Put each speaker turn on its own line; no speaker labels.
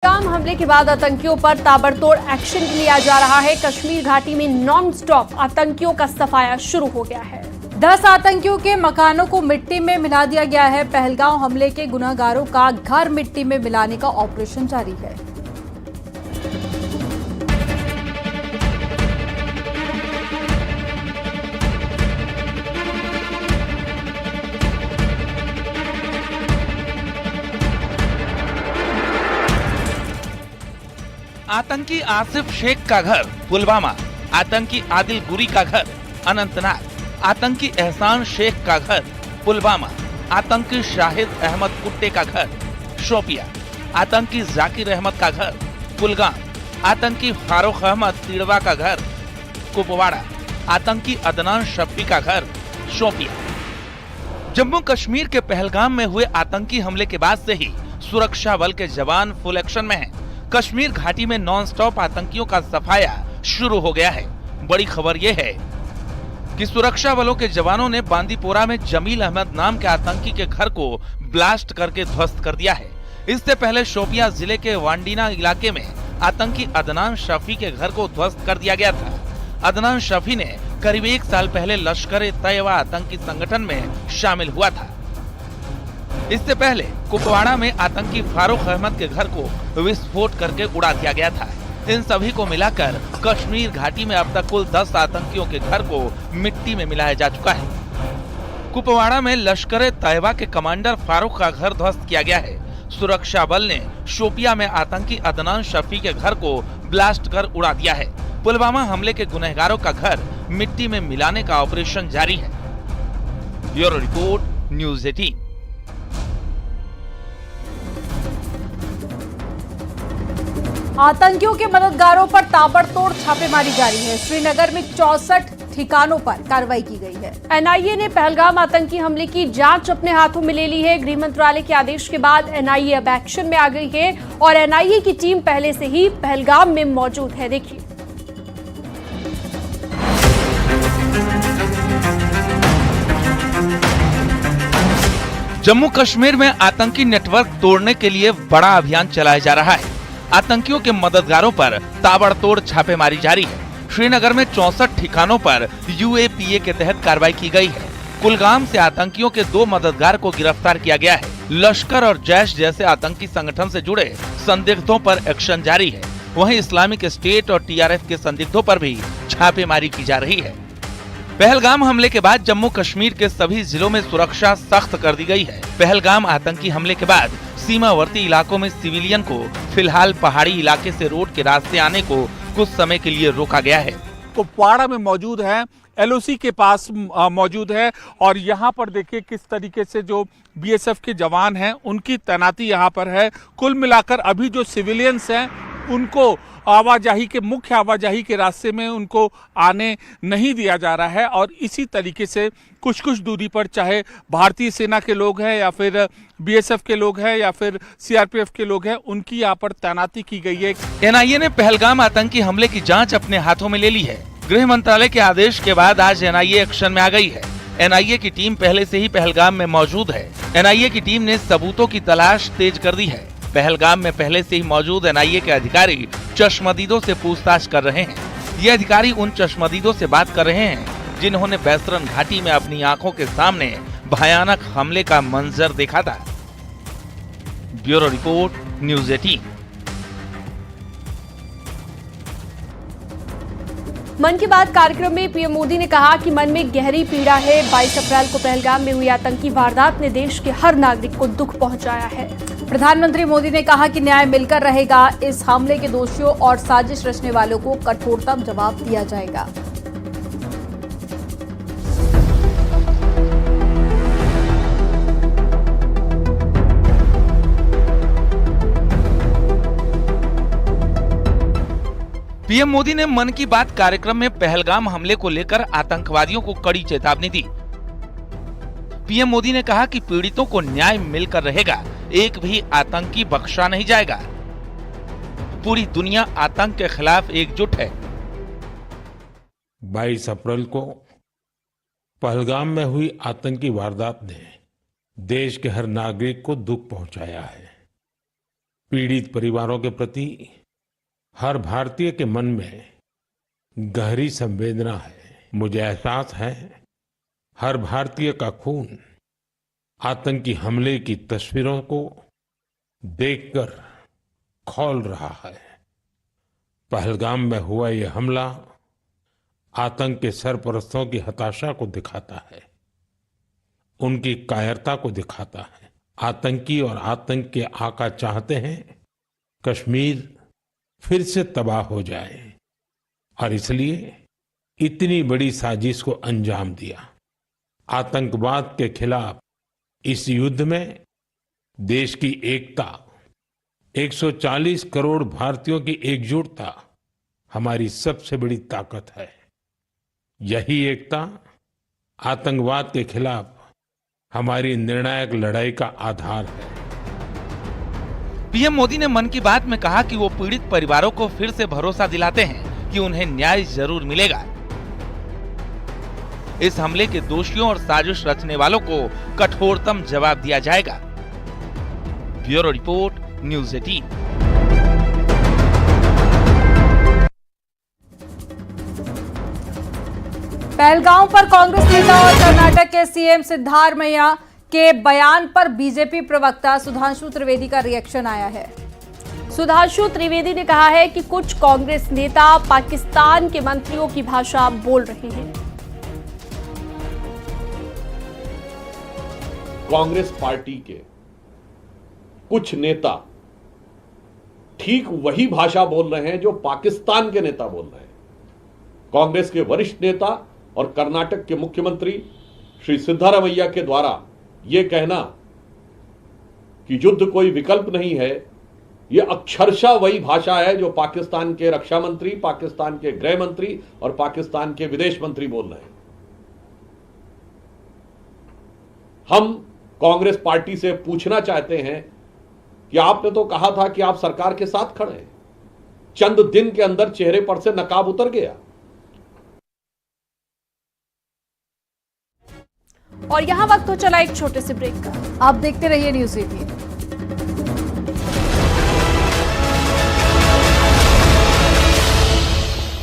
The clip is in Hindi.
पहलगाम हमले के बाद आतंकियों पर ताबड़तोड़ एक्शन लिया जा रहा है। कश्मीर घाटी में नॉन स्टॉप आतंकियों का सफाया शुरू हो गया है। 10 आतंकियों के मकानों को मिट्टी में मिला दिया गया है। पहलगाम हमले के गुनहगारों का घर मिट्टी में मिलाने का ऑपरेशन जारी है।
आतंकी आसिफ शेख का घर पुलवामा, आतंकी आदिल गुरी का घर अनंतनाग, आतंकी एहसान शेख का घर पुलवामा, आतंकी शाहिद अहमद कुट्टे का घर शोपिया, आतंकी जाकिर अहमद का घर कुलगाम, आतंकी फारूक अहमद तिड़वा का घर कुपवाड़ा, आतंकी अदनान शफी का घर शोपिया। जम्मू कश्मीर के पहलगाम में हुए आतंकी हमले के बाद से ही सुरक्षा बल के जवान फुल एक्शन में हैं। कश्मीर घाटी में नॉन स्टॉप आतंकियों का सफाया शुरू हो गया है। बड़ी खबर यह है कि सुरक्षा बलों के जवानों ने बांदीपोरा में जमील अहमद नाम के आतंकी के घर को ब्लास्ट करके ध्वस्त कर दिया है। इससे पहले शोपिया जिले के वांडीना इलाके में आतंकी अदनान शफी के घर को ध्वस्त कर दिया गया था। अदनान शफी ने करीब 1 साल पहले लश्कर-ए-तैयबा आतंकी संगठन में शामिल हुआ था। इससे पहले कुपवाड़ा में आतंकी फारूक अहमद के घर को विस्फोट करके उड़ा दिया गया था। इन सभी को मिलाकर कश्मीर घाटी में अब तक कुल 10 आतंकियों के घर को मिट्टी में मिलाया जा चुका है। कुपवाड़ा में लश्कर-ए-तैयबा के कमांडर फारूक का घर ध्वस्त किया गया है। सुरक्षा बल ने शोपिया में आतंकी अदनान शफी के घर को ब्लास्ट कर उड़ा दिया है। पुलवामा हमले के गुनहगारों का घर मिट्टी में मिलाने का ऑपरेशन जारी है। Bureau report, news 18।
आतंकियों के मददगारों पर ताबड़तोड़ छापेमारी जारी है। श्रीनगर में 64 ठिकानों पर कार्रवाई की गई है। एनआईए ने पहलगाम आतंकी हमले की जांच अपने हाथों में ले ली है। गृह मंत्रालय के आदेश के बाद एनआईए अब एक्शन में आ गई है और एनआईए की टीम पहले से ही पहलगाम में मौजूद है। देखिए,
जम्मू कश्मीर में आतंकी नेटवर्क तोड़ने के लिए बड़ा अभियान चलाया जा रहा है। आतंकियों के मददगारों पर ताबड़तोड़ छापेमारी जारी है। श्रीनगर में 64 ठिकानों पर यूएपीए के तहत कार्रवाई की गई है। कुलगाम से आतंकियों के 2 मददगार को गिरफ्तार किया गया है। लश्कर और जैश जैसे आतंकी संगठन से जुड़े संदिग्धों पर एक्शन जारी है। वहीं इस्लामिक स्टेट और टीआरएफ के संदिग्धों पर भी छापेमारी की जा रही है। पहलगाम हमले के बाद जम्मू कश्मीर के सभी जिलों में सुरक्षा सख्त कर दी गई है। पहलगाम आतंकी हमले के बाद सीमावर्ती इलाकों में सिविलियन को फिलहाल पहाड़ी इलाके से रोड के रास्ते आने को कुछ समय के लिए रोका गया है।
कुपवाड़ा में मौजूद है, एलओसी के पास मौजूद है और यहाँ पर देखिए किस तरीके से जो बीएसएफ के जवान हैं उनकी तैनाती यहाँ पर है। कुल मिलाकर अभी जो सिविलियंस हैं उनको मुख्य आवाजाही के रास्ते में उनको आने नहीं दिया जा रहा है और इसी तरीके से कुछ दूरी पर चाहे भारतीय सेना के लोग हैं या फिर बीएसएफ के लोग हैं या फिर सीआरपीएफ के लोग हैं, उनकी यहाँ पर तैनाती की गई है।
एनआईए ने पहलगाम आतंकी हमले की जांच अपने हाथों में ले ली है। गृह मंत्रालय के आदेश के बाद आज एनआईए एक्शन में आ गई है। एनआईए की टीम पहले से ही पहलगाम में मौजूद है। एनआईए की टीम ने सबूतों की तलाश तेज कर दी है। पहलगाम में पहले से ही मौजूद एनआईए के अधिकारी चश्मदीदों से पूछताछ कर रहे हैं। ये अधिकारी उन चश्मदीदों से बात कर रहे हैं जिन्होंने बैसरन घाटी में अपनी आंखों के सामने भयानक हमले का मंजर देखा था। Bureau report, news 18।
मन की बात कार्यक्रम में पीएम मोदी ने कहा कि मन में गहरी पीड़ा है। 22 अप्रैल को पहलगाम में हुई आतंकी वारदात ने देश के हर नागरिक को दुख पहुंचाया है। प्रधानमंत्री मोदी ने कहा कि न्याय मिलकर रहेगा। इस हमले के दोषियों और साजिश रचने वालों को कठोरतम जवाब दिया जाएगा।
पीएम मोदी ने मन की बात कार्यक्रम में पहलगाम हमले को लेकर आतंकवादियों को कड़ी चेतावनी दी। पीएम मोदी ने कहा कि पीड़ितों को न्याय मिलकर रहेगा, एक भी आतंकी बख्शा नहीं जाएगा। पूरी दुनिया आतंक के खिलाफ एकजुट है।
22 अप्रैल को पहलगाम में हुई आतंकी वारदात ने देश के हर नागरिक को दुख पहुंचाया है। पीड़ित परिवारों के प्रति हर भारतीय के मन में गहरी संवेदना है। मुझे एहसास है हर भारतीय का खून आतंकी हमले की तस्वीरों को देखकर खौल रहा है। पहलगाम में हुआ ये हमला आतंक के सरपरस्तों की हताशा को दिखाता है, उनकी कायरता को दिखाता है। आतंकी और आतंक के आका चाहते हैं कश्मीर फिर से तबाह हो जाए और इसलिए इतनी बड़ी साजिश को अंजाम दिया। आतंकवाद के खिलाफ इस युद्ध में देश की एकता, 140 करोड़ भारतीयों की एकजुटता हमारी सबसे बड़ी ताकत है। यही एकता आतंकवाद के खिलाफ हमारी निर्णायक लड़ाई का आधार है।
पीएम मोदी ने मन की बात में कहा कि वो पीड़ित परिवारों को फिर से भरोसा दिलाते हैं कि उन्हें न्याय जरूर मिलेगा। इस हमले के दोषियों और साजिश रचने वालों को कठोरतम जवाब दिया जाएगा। Bureau report, news 18।
पहलगांव पर कांग्रेस नेता और कर्नाटक के सीएम सिद्धारमैया के बयान पर बीजेपी प्रवक्ता सुधांशु त्रिवेदी का रिएक्शन आया है। सुधांशु त्रिवेदी ने कहा है कि कुछ कांग्रेस नेता पाकिस्तान के मंत्रियों की भाषा बोल रहे हैं।
कांग्रेस पार्टी के कुछ नेता ठीक वही भाषा बोल रहे हैं जो पाकिस्तान के नेता बोल रहे हैं। कांग्रेस के वरिष्ठ नेता और कर्नाटक के मुख्यमंत्री श्री सिद्धारमैया के द्वारा यह कहना कि युद्ध कोई विकल्प नहीं है, यह अक्षरशः वही भाषा है जो पाकिस्तान के रक्षा मंत्री, पाकिस्तान के गृह मंत्री और पाकिस्तान के विदेश मंत्री बोल रहे हैं। हम कांग्रेस पार्टी से पूछना चाहते हैं कि आपने तो कहा था कि आप सरकार के साथ खड़े हैं, चंद दिन के अंदर चेहरे पर से नकाब उतर गया।
और यहां वक्त तो चला एक छोटे से ब्रेक का। आप देखते रहिए न्यूज़ 18।